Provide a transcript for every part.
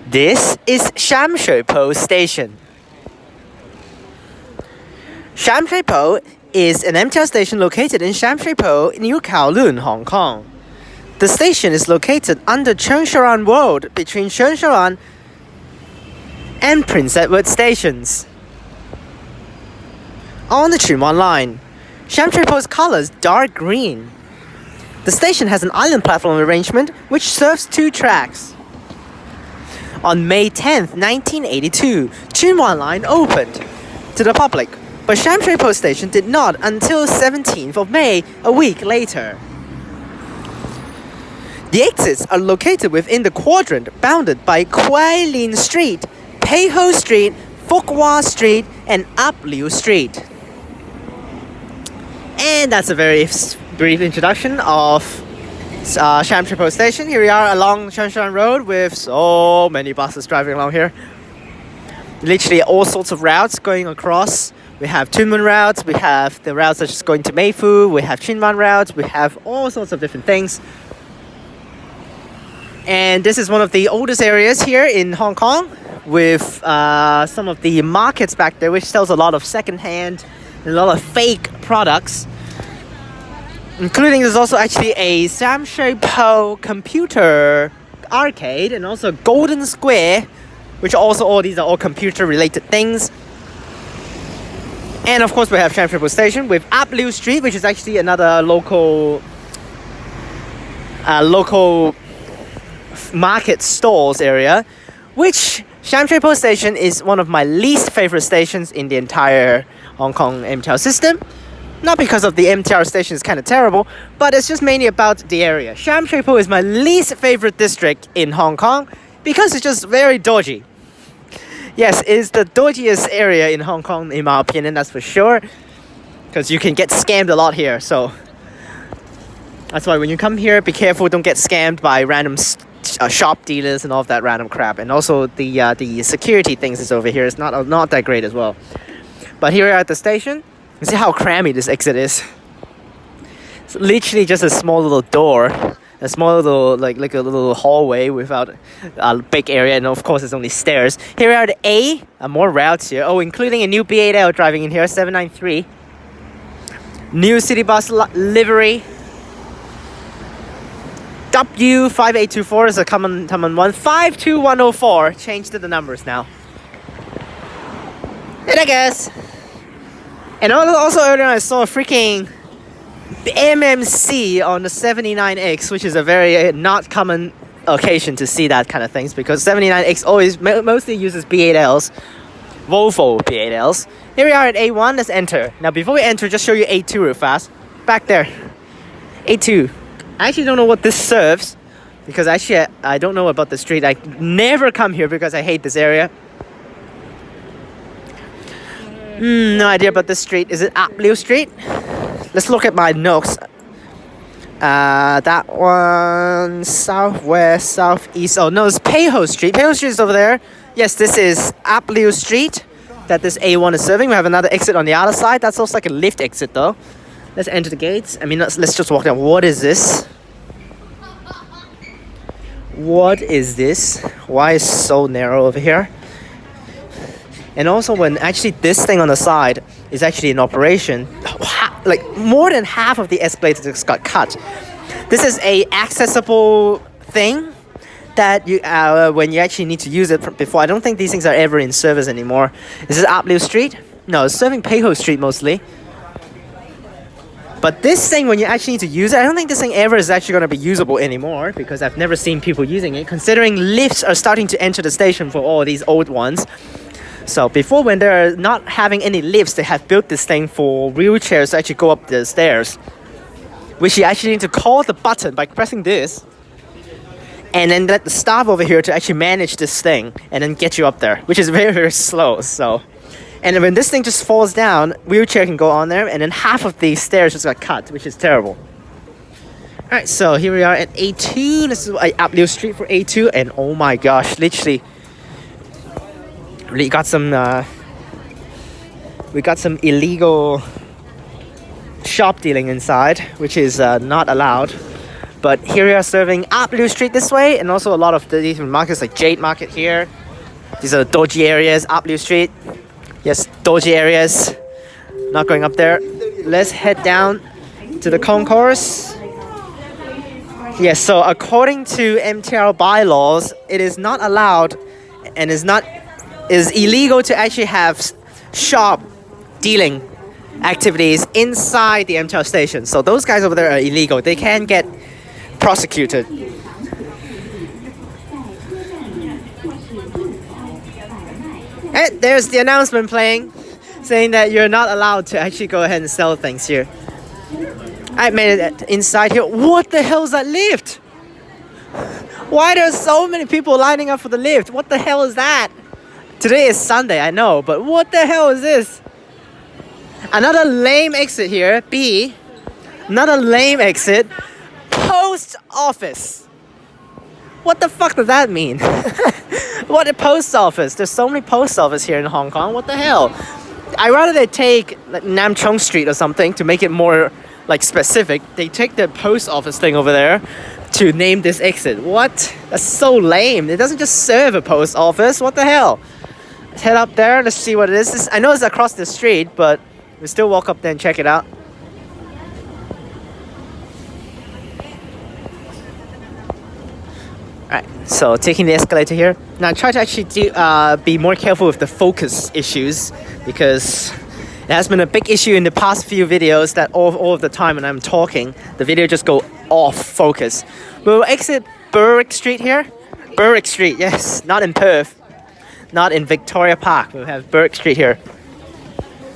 This is Sham Shui Po Station. Sham Shui Po is an MTR station located in Sham Shui Po, New Kowloon, Hong Kong. The station is located under Cheung Sha Wan Road between Cheung Sha Wan and Prince Edward stations. On the Tsuen Wan line, Sham Shui Po's color is dark green. The station has an island platform arrangement which serves 2 tracks. On May 10th, 1982, Tsuen Wan line opened to the public, but Sham Shui Po Station did not until 17th of May, a week later. The exits are located within the quadrant bounded by Kwai Lin Street, Pei Ho Street, Fok Hwa Street, and Ap Liu Street. And that's a very brief introduction of Sham Shui Po Station. Here we are along Cheung Sha Wan Road with so many buses driving along here. Literally all sorts of routes going across. We have Tuen Mun routes, we have the routes that's just going to Meifu, we have Tsuen Wan routes, we have all sorts of different things. And this is one of the oldest areas here in Hong Kong with some of the markets back there which sells a lot of second-hand and a lot of fake products. Including there's also actually a Sham Shui Po computer arcade and also Golden Square, which also all these are all computer related things. And of course we have Sham Shui Po Station with Ap Liu Street, which is actually another local market stalls area, which Sham Shui Po Station is one of my least favorite stations in the entire Hong Kong MTR system. Not because of the MTR station is kind of terrible, but it's just mainly about the area. Sham Shui Po is my least favorite district in Hong Kong because it's just very dodgy. Yes, it's the dodgiest area in Hong Kong in my opinion, that's for sure. Because you can get scammed a lot here, so that's why when you come here, be careful, don't get scammed by random shop dealers and all of that random crap. And also the security things is over here is not that great as well. But here we are at the station. You see how crammy this exit is. It's literally just a small little door, a small little like a little hallway without a big area, and of course it's only stairs. Here we are at more routes here. Oh, including a new B8L driving in here, 793. New city bus livery. W5824 is a common one. 52104. Changed to the numbers now. And I guess. And also earlier I saw a freaking MMC on the 79X, which is a very not common occasion to see that kind of things because 79X always mostly uses B8Ls, Volvo B8Ls. Here we are at A1, let's enter. Now before we enter, just show you A2 real fast. Back there, A2. I actually don't know what this serves because actually I don't know about the street. I never come here because I hate this area. No idea about this street. Is it Ap Liu Street? Let's look at my notes. That one, southwest, southeast. Oh no, it's Pei Ho Street. Pei Ho Street is over there. Yes, this is Ap Liu Street that this A1 is serving. We have another exit on the other side. That's also like a lift exit though. Let's enter the gates. I mean, let's just walk down. What is this? What is this? Why is it so narrow over here? And also when actually this thing on the side is actually in operation, like more than half of the escalators just got cut. This is a accessible thing that you when you actually need to use it before. I don't think these things are ever in service anymore. Is this Ap Liu Street? No, it's serving Pei Ho Street mostly. But this thing, when you actually need to use it, I don't think this thing ever is actually going to be usable anymore because I've never seen people using it, considering lifts are starting to enter the station for all these old ones. So before, when they're not having any lifts, they have built this thing for wheelchairs to actually go up the stairs, which you actually need to call the button by pressing this and then let the staff over here to actually manage this thing and then get you up there, which is very, very slow. So, and when this thing just falls down, wheelchair can go on there, and then half of the stairs just got cut, which is terrible. Alright, so here we are at A2. This is Ap Liu Street for A2, and oh my gosh, literally we got some illegal shop dealing inside, which is not allowed But here we are serving up Blue Street this way, and also a lot of the different markets like Jade Market here. These are the doji areas, up Blue Street. Yes, doji areas. Not going up there. Let's head down to the concourse. Yes, so according to MTR bylaws, it is not allowed and is illegal to actually have shop dealing activities inside the MTR station. So those guys over there are illegal. They can get prosecuted. And there's the announcement playing, saying that you're not allowed to actually go ahead and sell things here. I made it inside here. What the hell is that lift? Why are there so many people lining up for the lift? What the hell is that? Today is Sunday, I know, but what the hell is this? Another lame exit here, B. Another lame exit. Post office. What the fuck does that mean? What a post office? There's so many post office here in Hong Kong. What the hell? I'd rather they take like, Nam Chung Street or something to make it more like specific. They take the post office thing over there to name this exit. What? That's so lame. It doesn't just serve a post office. What the hell? Let's head up there. Let's see what it is. I know it's across the street, but we still walk up there and check it out. Alright, so taking the escalator here. Now try to actually be more careful with the focus issues, because it has been a big issue in the past few videos that all of the time when I'm talking, the video just go off focus. We'll exit Berwick Street here. Berwick Street, yes, not in Perth. Not in Victoria Park. We'll have Berwick Street here.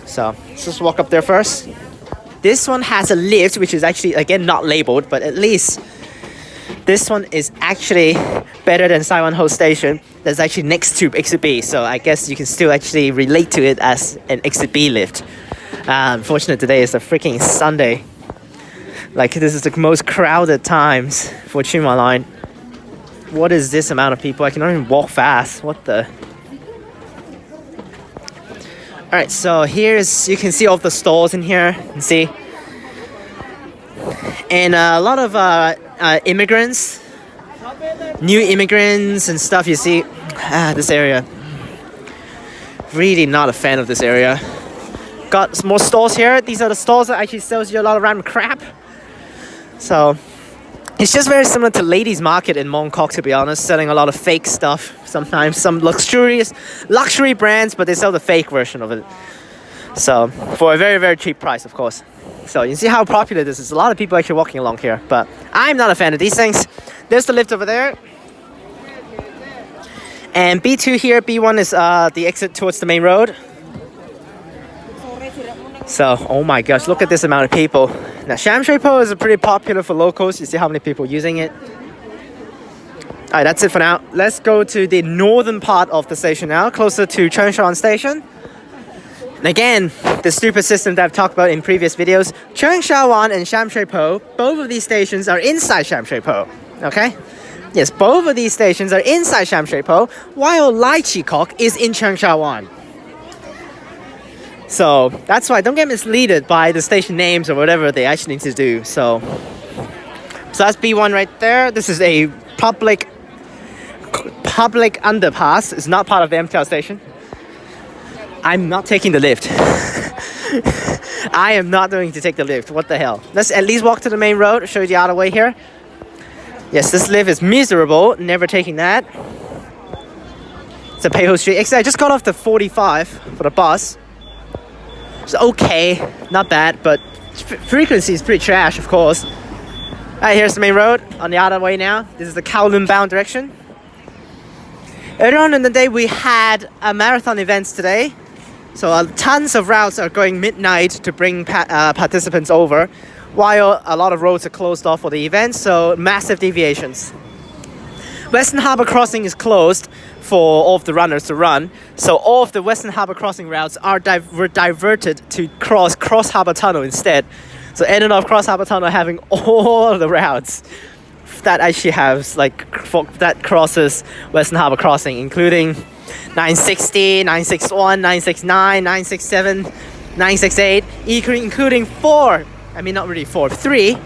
So let's just walk up there first. This one has a lift, which is actually, again, not labeled, but at least this one is actually better than Sai Wan Ho Station. That's actually next to Exit B, so I guess you can still actually relate to it as an Exit B lift. Unfortunately, today is a freaking Sunday. Like, this is the most crowded times for Tsuen Wan Line. What is this amount of people? I cannot even walk fast. What the? Alright, so here's, you can see all the stalls in here. You can see. And a lot of immigrants, new immigrants and stuff, you see. This area. Really not a fan of this area. Got some more stalls here. These are the stalls that actually sells you a lot of random crap. So it's just very similar to Ladies Market in Mong Kok, to be honest, selling a lot of fake stuff. Sometimes some luxury brands, but they sell the fake version of it. So for a very, very cheap price, of course. So you see how popular this is. A lot of people actually walking along here, but I'm not a fan of these things. There's the lift over there. And B2 here, B1 is the exit towards the main road. So, oh my gosh, look at this amount of people. Now, Sham Shui Po is pretty popular for locals. You see how many people using it. Alright, that's it for now. Let's go to the northern part of the station now, closer to Cheung Sha Wan Station. And again, the stupid system that I've talked about in previous videos. Cheung Sha Wan and Sham Shui Po, both of these stations are inside Sham Shui Po. Okay? Yes, both of these stations are inside Sham Shui Po, while Lai Chi Kok is in Cheung Sha Wan. So that's why don't get misled by the station names or whatever they actually need to do. So that's B1 right there. This is a public underpass. It's not part of the MTR station. I'm not taking the lift. I am not going to take the lift. What the hell? Let's at least walk to the main road. Show you the other way here. Yes, this lift is miserable. Never taking that. It's a Pei Ho Street. Actually, I just got off the 45 for the bus. It's okay, not bad, but frequency is pretty trash, of course. Alright, here's the main road on the other way now. This is the Kowloon bound direction. Earlier on in the day, we had a marathon events today. So tons of routes are going midnight to bring participants over, while a lot of roads are closed off for the event, so massive deviations. Western Harbour Crossing is closed for all of the runners to run, so all of the Western Harbour Crossing routes were diverted to Cross Harbour Tunnel instead. So ended up Cross Harbour Tunnel having all of the routes that actually has that crosses Western Harbour Crossing, including 960, 961, 969, 967, 968, including 3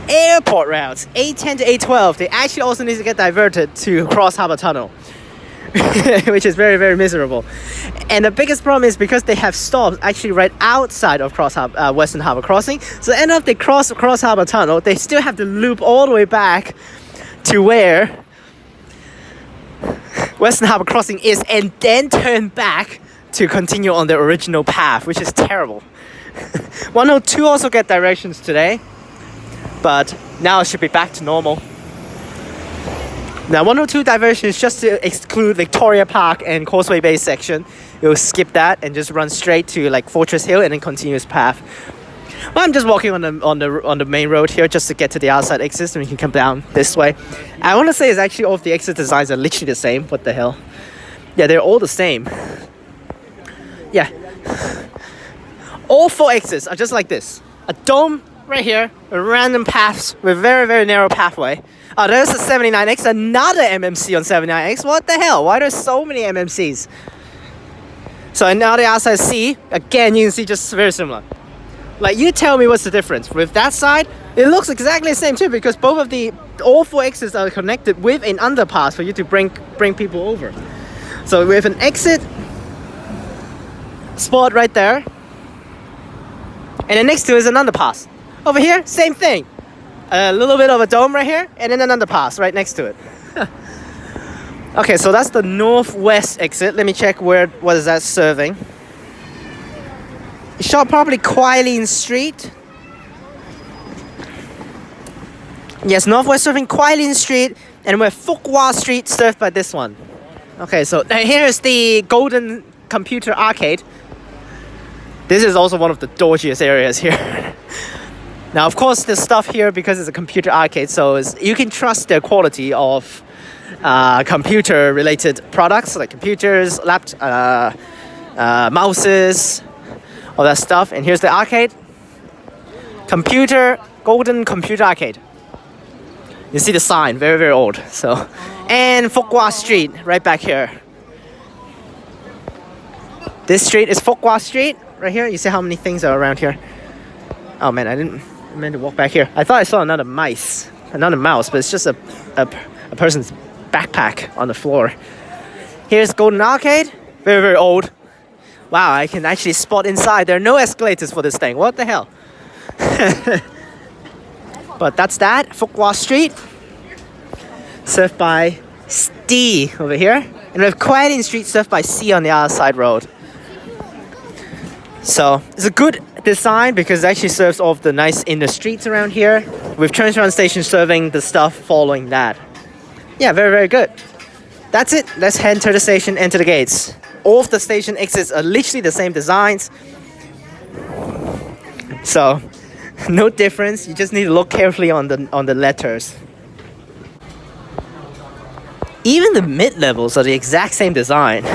airport routes, A10 to A12, they actually also need to get diverted to Cross Harbour Tunnel, which is very, very miserable. And the biggest problem is because they have stops actually right outside of Western Harbour Crossing. So end up they cross Harbour Tunnel, they still have to loop all the way back to where Western Harbour Crossing is, and then turn back to continue on the original path, which is terrible. 102 also get directions today, but now it should be back to normal. Now 102 diversion is just to exclude Victoria Park and Causeway Bay section. You'll skip that and just run straight to like Fortress Hill and then continuous path. Well, I'm just walking on the main road here just to get to the outside exits, and we can come down this way. I want to say it's actually all of the exit designs are literally the same. What the hell? Yeah, they're all the same. Yeah. All 4 exits are just like this. A dome right here, a random paths with very, very narrow pathway. Oh, there's a 79X, another MMC on 79X. What the hell? Why are there so many MMCs? So now the outside C, again, you can see just very similar. Like, you tell me what's the difference. With that side, it looks exactly the same too, because all 4 exits are connected with an underpass for you to bring people over. So we have an exit spot right there, and then next to it is an underpass. Over here, same thing. A little bit of a dome right here, and then an underpass right next to it. Okay, so that's the northwest exit. Let me check what is that serving. It's shot probably Kwai Lin Street. Yes, northwest serving Kwai Lin Street, and we're Phuc Hoa Street served by this one. Okay, so here's the Golden Computer Arcade. This is also one of the dodgiest areas here. Now, of course, the stuff here, because it's a computer arcade, so you can trust the quality of computer-related products like computers, mouses, all that stuff. And here's the arcade. Golden Computer Arcade. You see the sign, very, very old. So, and Phuc Hoa Street, right back here. This street is Phuc Hoa Street, right here. You see how many things are around here? Oh man, I meant to walk back here. I thought I saw another mouse, but it's just a person's backpack on the floor. Here's Golden Arcade, very, very old. Wow, I can actually spot inside. There are no escalators for this thing. What the hell? But that's that. Phuc Hoa Street, served by D over here, and we have Kwai Lin Street served by C on the other side road. So it's a good design because it actually serves all of the nice inner streets around here, with TransWA Station serving the stuff following that. Yeah, very, very good. That's it. Let's head to the station, enter the gates. All of the station exits are literally the same designs. So no difference. You just need to look carefully on the letters. Even the mid-levels are the exact same design.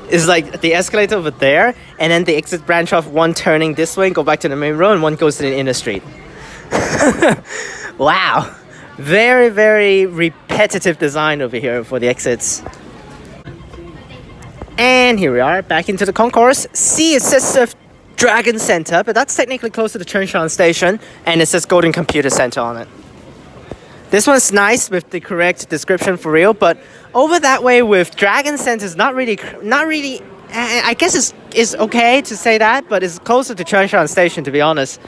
It's like the escalator over there, and then the exit branch off, one turning this way and go back to the main road, and one goes to the inner street. Wow. Very, very repetitive design over here for the exits. And here we are, back into the concourse. See, it says Dragon Center, but that's technically close to the TransWA Station, and it says Golden Computer Center on it. This one's nice with the correct description for real, but over that way with Dragon Center is not really. I guess it's okay to say that, but it's closer to TransWA Station, to be honest.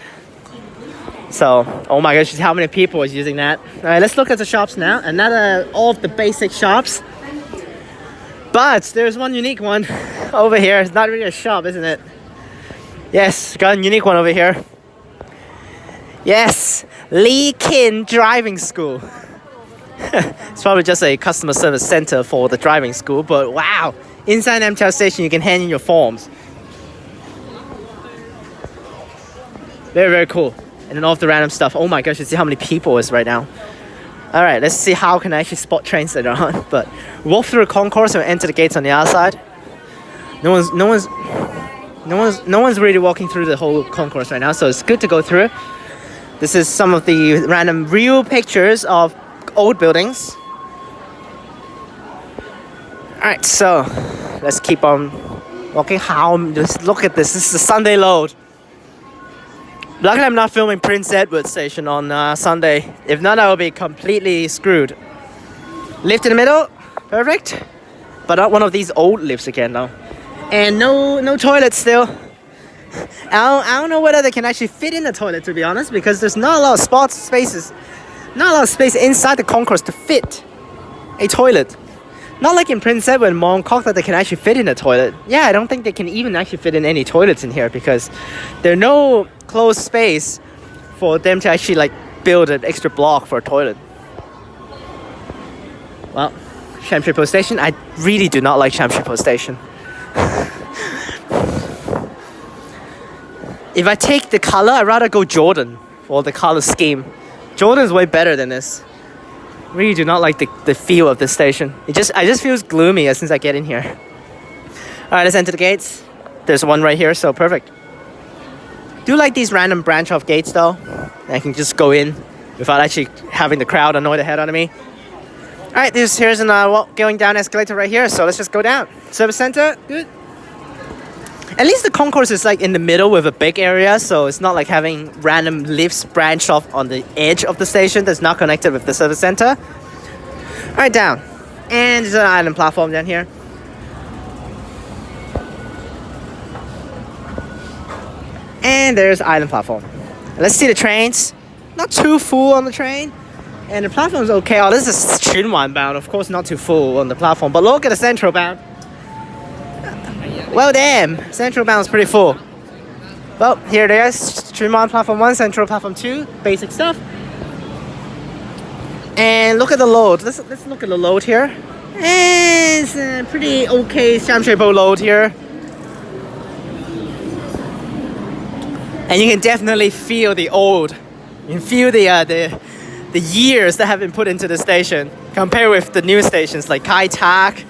So, oh my gosh, how many people is using that? All right, let's look at the shops now. All of the basic shops. But there's one unique one over here. It's not really a shop, isn't it? Yes, got a unique one over here. Yes, Lee Kin Driving School. It's probably just a customer service center for the driving school, but wow, inside MTR station you can hand in your forms. Very, very cool. And then all of the random stuff. Oh my gosh, you see how many people is right now. All right, let's see how can I actually spot trains later on. But walk through the concourse and enter the gates on the outside. No one's really walking through the whole concourse right now, so it's good to go through. This is some of the random real pictures of old buildings. Alright, so let's keep on walking. Just look at this. This is the Sunday load. Luckily, I'm not filming Prince Edward Station on Sunday. If not, I will be completely screwed. Lift in the middle, perfect. But not one of these old lifts again, though. And no toilets still. I don't know whether they can actually fit in the toilet, to be honest, because there's not a lot of spaces. Not a lot of space inside the concourse to fit a toilet. Not like in Prince Edward and Mont Coq that they can actually fit in a toilet. Yeah, I don't think they can even actually fit in any toilets in here because there's no closed space for them to actually like build an extra block for a toilet. Well, Sham Shui Po Station. I really do not like Sham Shui Po Station. If I take the color, I'd rather go Jordan for the color scheme. Jordan's way better than this. Really do not like the feel of this station. I just feels gloomy as soon as I get in here. Alright, let's enter the gates. There's one right here, so perfect. Do like these random branch off gates though. I can just go in without actually having the crowd annoy the head out of me. Alright, here's an going down escalator right here, so let's just go down. Service center, good. At least the concourse is like in the middle with a big area, so it's not like having random lifts branch off on the edge of the station that's not connected with the service center. Alright, down. And there's an island platform down here. And there's island platform. Let's see the trains. Not too full on the train. And the platform's okay. Oh, this is Chunwan bound. Of course, not too full on the platform. But look at the central bound. Well, damn. Central bound's pretty full. Well, here it is. Chunwan platform 1, central platform 2. Basic stuff. And look at the load. Let's look at the load here. And it's a pretty okay Sham Shui Po load here. And you can definitely feel the old. You can feel the years that have been put into the station compared with the new stations like Kai Tak,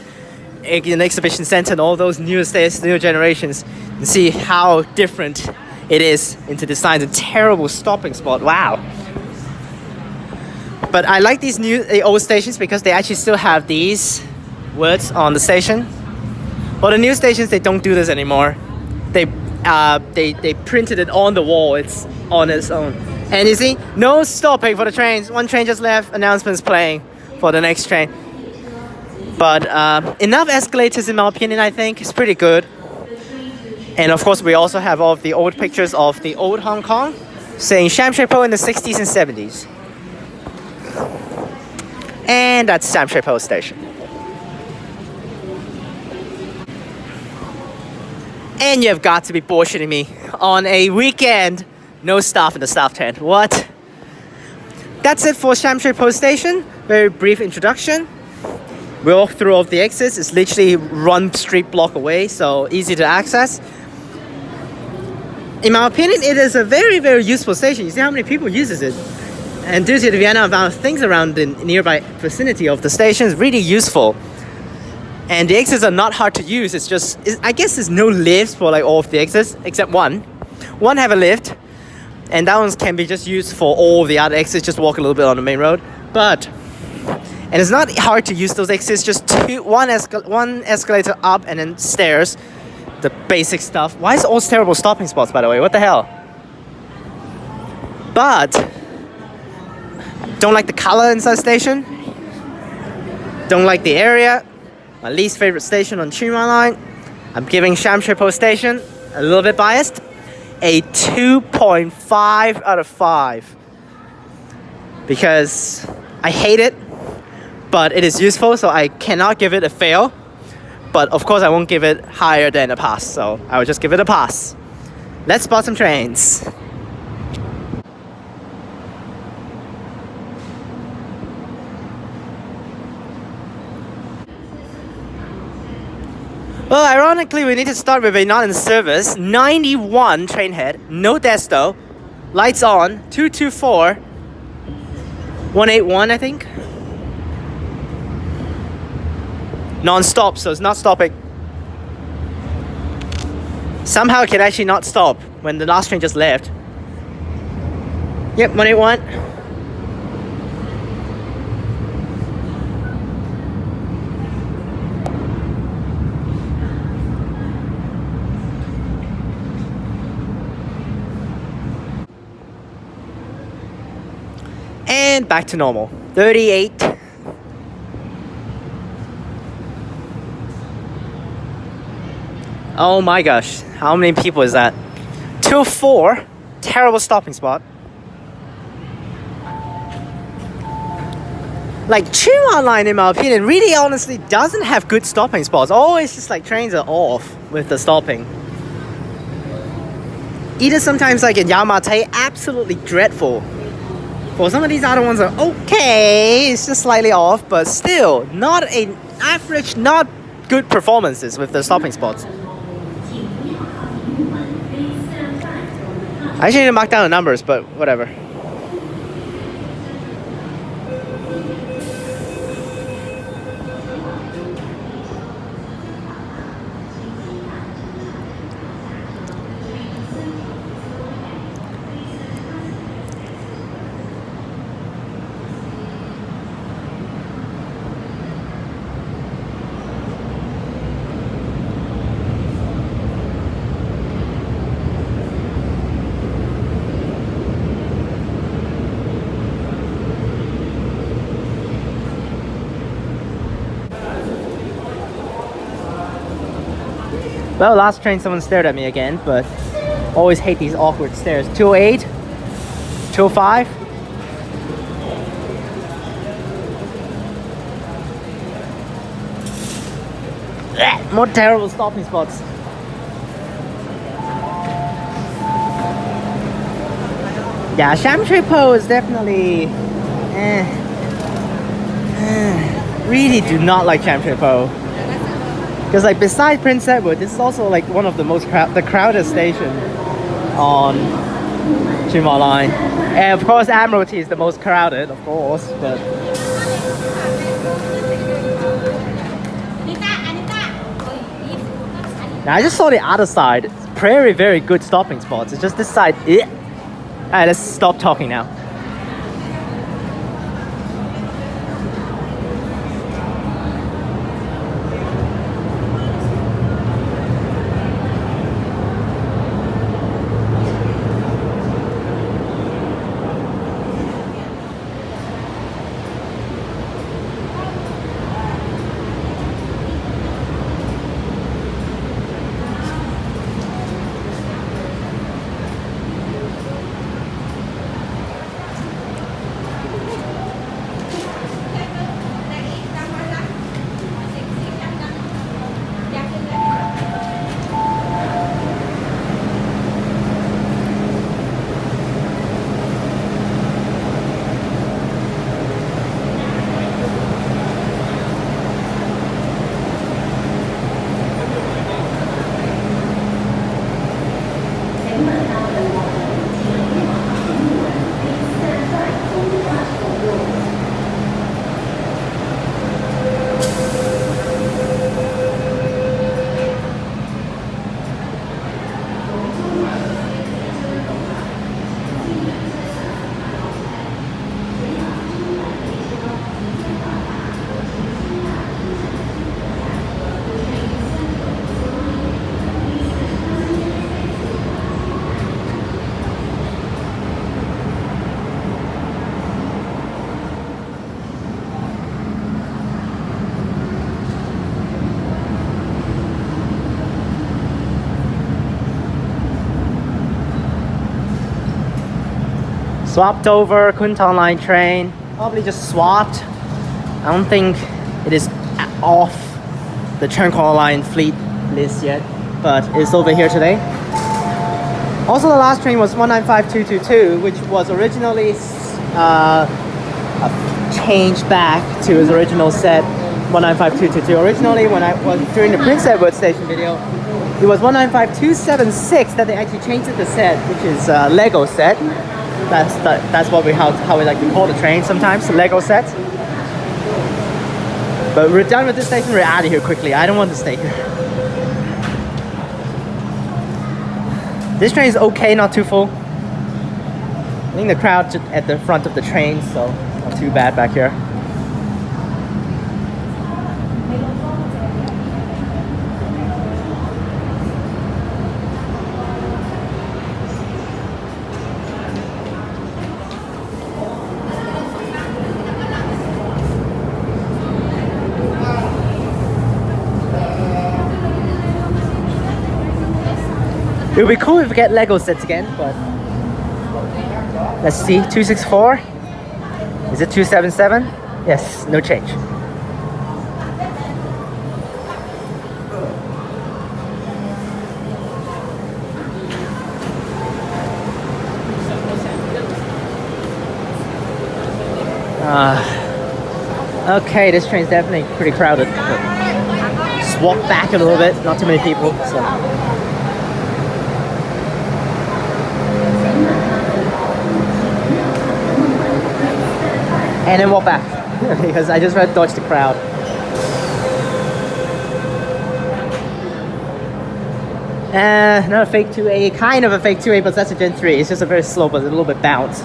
an exhibition center, and all those new generations. You see how different it is into designs. A terrible stopping spot. Wow. But I like these the old stations because they actually still have these words on the station. Well, the new stations, they don't do this anymore. They printed it on the wall. It's on its own. And you see, no stopping for the trains. One train just left, announcements playing for the next train. But enough escalators in my opinion, I think. It's pretty good. And of course, we also have all of the old pictures of the old Hong Kong, saying Sham Shui Po in the 60s and 70s. And that's Sham Shui Po Station. And you've got to be bullshitting me. On a weekend, no staff in the staff tent. What? That's it for Sham Shui Po Station. Very brief introduction. We walk through all of the exits. It's literally one street block away, so easy to access. In my opinion, it is a very, very useful station. You see how many people uses it. And due to the Vienna amount of things around the nearby vicinity of the station, it's really useful. And the exits are not hard to use. I guess there's no lifts for like all of the exits except one. One have a lift, and that one can be just used for all the other exits. Just walk a little bit on the main road. And it's not hard to use those exits. Just one escalator up and then stairs. The basic stuff. Why is all terrible stopping spots, by the way? What the hell? But don't like the color inside the station. Don't like the area. My least favorite station on Chunwan line. I'm giving Sham Shui Po Station, a little bit biased, a 2.5 out of 5. Because I hate it, but it is useful, so I cannot give it a fail. But of course I won't give it higher than a pass, so I will just give it a pass. Let's spot some trains. Well, ironically, we need to start with a not in service 91 train head, no desto, lights on, 224, 181, I think. Non-stop, so it's not stopping. Somehow it can actually not stop when the last train just left. Yep, 181. and back to normal. 38. Oh my gosh, how many people is that? 2-4, terrible stopping spot. Like TransWA line, in my opinion, really honestly doesn't have good stopping spots. Always just like trains are off with the stopping. Either sometimes like in Yamate, absolutely dreadful. For some of these other ones are okay, it's just slightly off, but still not an average, not good performances with the stopping spots. I actually need to mark down the numbers, but whatever. Well, last train someone stared at me again, but always hate these awkward stares. 208, 205. More terrible stopping spots. Yeah, Sham Shui Po is definitely really do not like Sham Shui Po. Because like besides Prince Edward, this is also like one of the most crowded station on TransWA line. And of course Admiralty is the most crowded, of course, but now I just saw the other side. It's very good stopping spots. It's just this side. Alright, let's stop talking now. Swapped over Kuntal line train. Probably just swapped. I don't think it is off the TransWA line fleet list yet, but it's over here today. Also, the last train was 195222, which was originally changed back to its original set 195222. Originally, when I was during the Prince Edward Station video, it was 195276 that they actually changed the set, which is a Lego set. That's what how we like to call the train sometimes, the Lego set. But we're done with this station. We're out of here quickly. I don't want to stay here. This train is okay, not too full. I think the crowd at the front of the train, so not too bad back here. It would be cool if we get Lego sets again, but let's see. 264. Is it 277? Yes, no change. Okay, this train's definitely pretty crowded. Just walk back a little bit, not too many people. So. And then walk back because I just tried to dodge the crowd. Not a fake 2A, kind of a fake 2A, but that's a Gen 3. It's just a very slow, but a little bit bounce.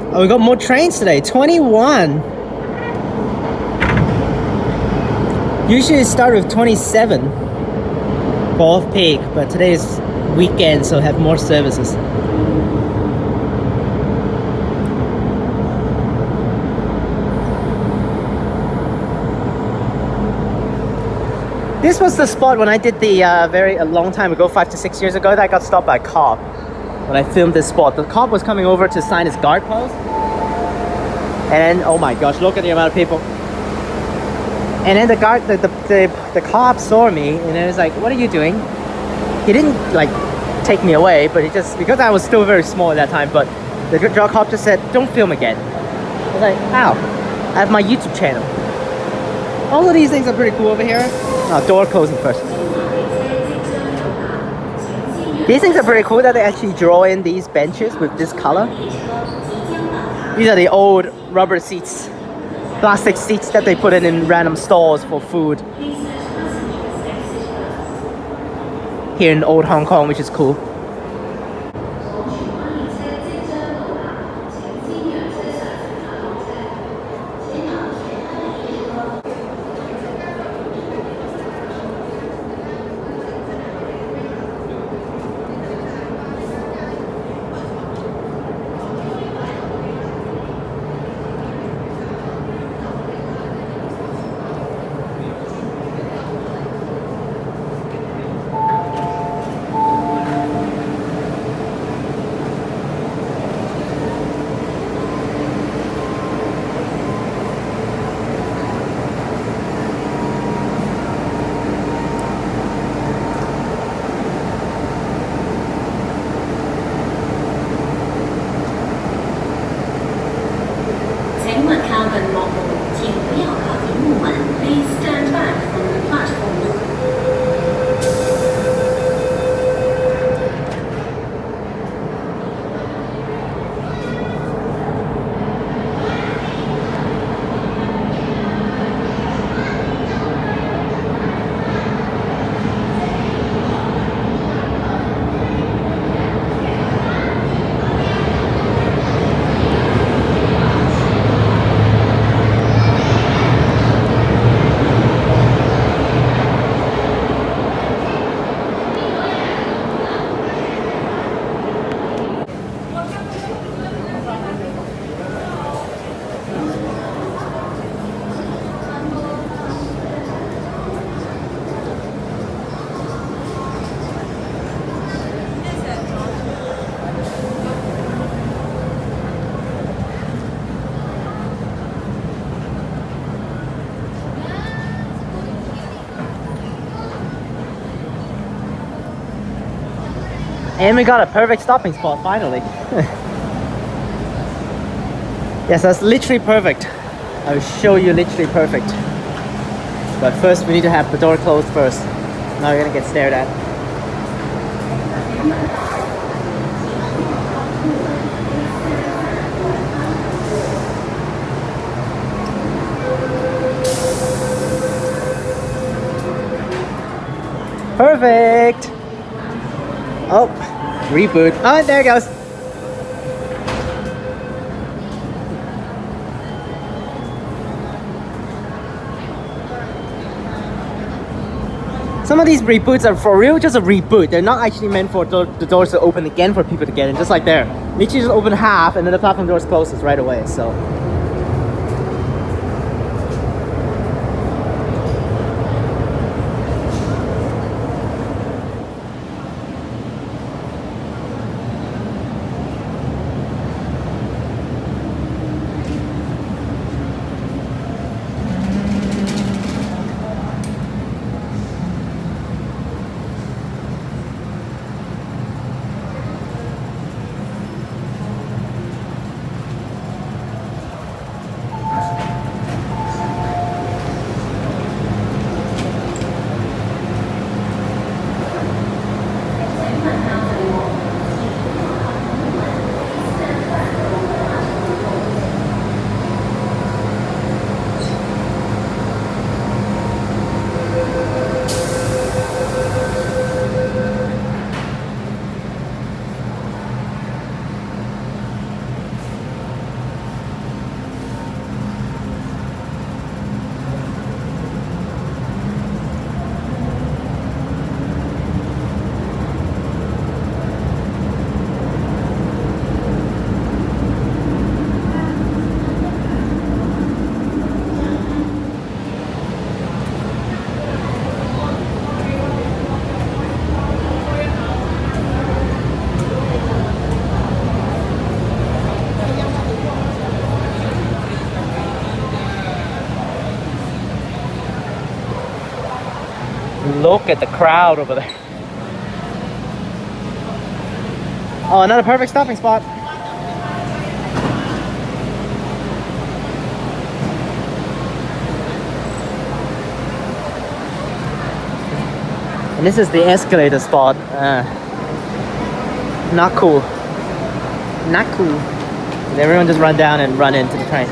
Oh, we got more trains today. 21. Usually it starts with 27 for off-peak, but today is weekend, so have more services. This was the spot when I did the a long time ago, 5 to 6 years ago, that I got stopped by a cop when I filmed this spot. The cop was coming over to sign his guard post. And then, oh my gosh, look at the amount of people. And then the cop saw me and it was like, what are you doing? He didn't like take me away, but he just, because I was still very small at that time, but the drug cop just said, don't film again. I was like, how? I have my YouTube channel. All of these things are pretty cool over here. Oh, door closing first. These things are pretty cool that they actually draw in these benches with this color. These are the old rubber seats, plastic seats that they put in random stalls for food here in old Hong Kong, which is cool. And we got a perfect stopping spot finally. Yes, that's literally perfect. I will show you literally perfect. But first we need to have the door closed first. Now you're gonna get stared at. Perfect. Oh, reboot. Oh, there it goes. Some of these reboots are for real just a reboot. They're not actually meant for the doors to open again for people to get in. Just like there. Literally just open half and then the platform doors closes right away. So. Look at the crowd over there. Oh, another perfect stopping spot. And this is the escalator spot. Not cool. Not cool. And everyone just run down and run into the train.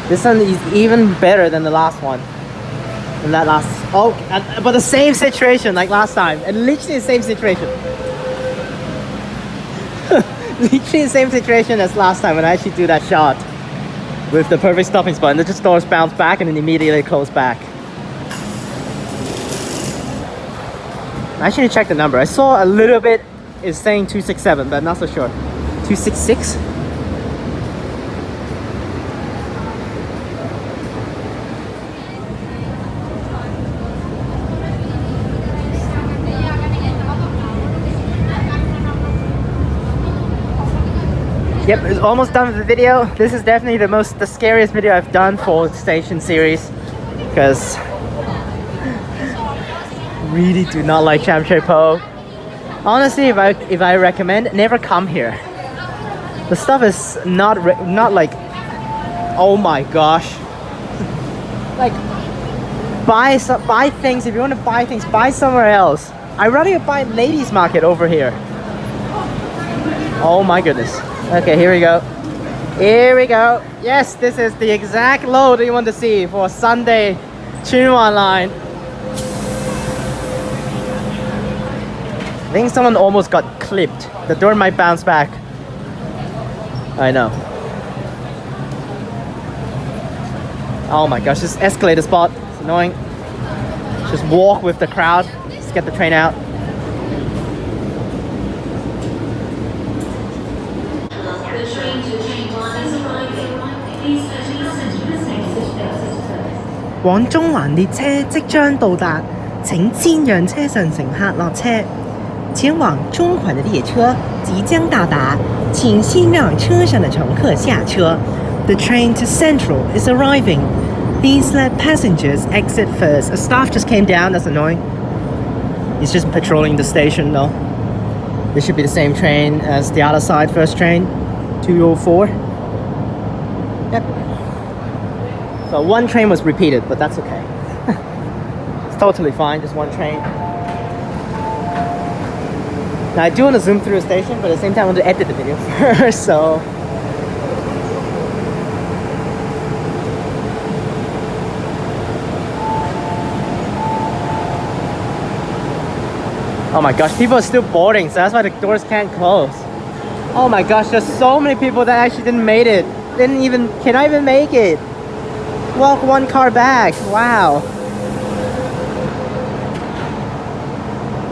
This one is even better than the last one. Than that last. Oh, but the same situation like last time. And literally the same situation. Literally the same situation as last time when I actually do that shot. With the perfect stopping spot. And the just doors bounce back and then immediately close back. I actually checked the number. I saw a little bit is saying 267, but I'm not so sure. 266? Yep, it's almost done with the video. This is definitely the scariest video I've done for the station series, because really do not like Sham Shui Po. Honestly, if I recommend, never come here. The stuff is not like, oh my gosh. Like, buy things. If you want to buy things, buy somewhere else. I'd rather buy ladies market over here. Oh my goodness. Okay, here we go. Here we go. Yes, this is the exact load you want to see for Sunday TransWA line. I think someone almost got clipped. The door might bounce back. I know. Oh my gosh, this escalator spot. It's annoying. Just walk with the crowd. Just get the train out. Please enter the exit 往中環列車即將到達，請先讓車上乘客落車。前往中環的列車即將到達，請先讓車上的乘客下車。The train to Central is arriving. Please let passengers exit first. A staff just came down. That's annoying. He's just patrolling the station though. This should be the same train as the other side first train, 204. Yep. So one train was repeated, but that's okay. It's totally fine, just one train. Now I do want to zoom through the station, but at the same time I want to edit the video first, so. Oh my gosh, people are still boarding, so that's why the doors can't close. Oh my gosh, there's so many people that actually didn't make it. Cannot even make it. Walk one car back. Wow.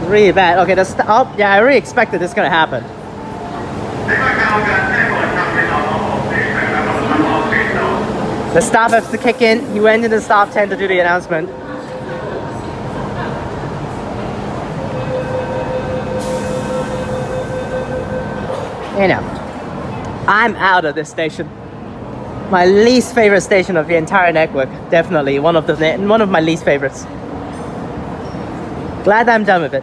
Really bad. Okay, oh yeah, I really expected this gonna happen. The staff has to kick in. He went into the staff tent to do the announcement. You know, I'm out of this station. My least favorite station of the entire network. Definitely one of my least favorites. Glad I'm done with it.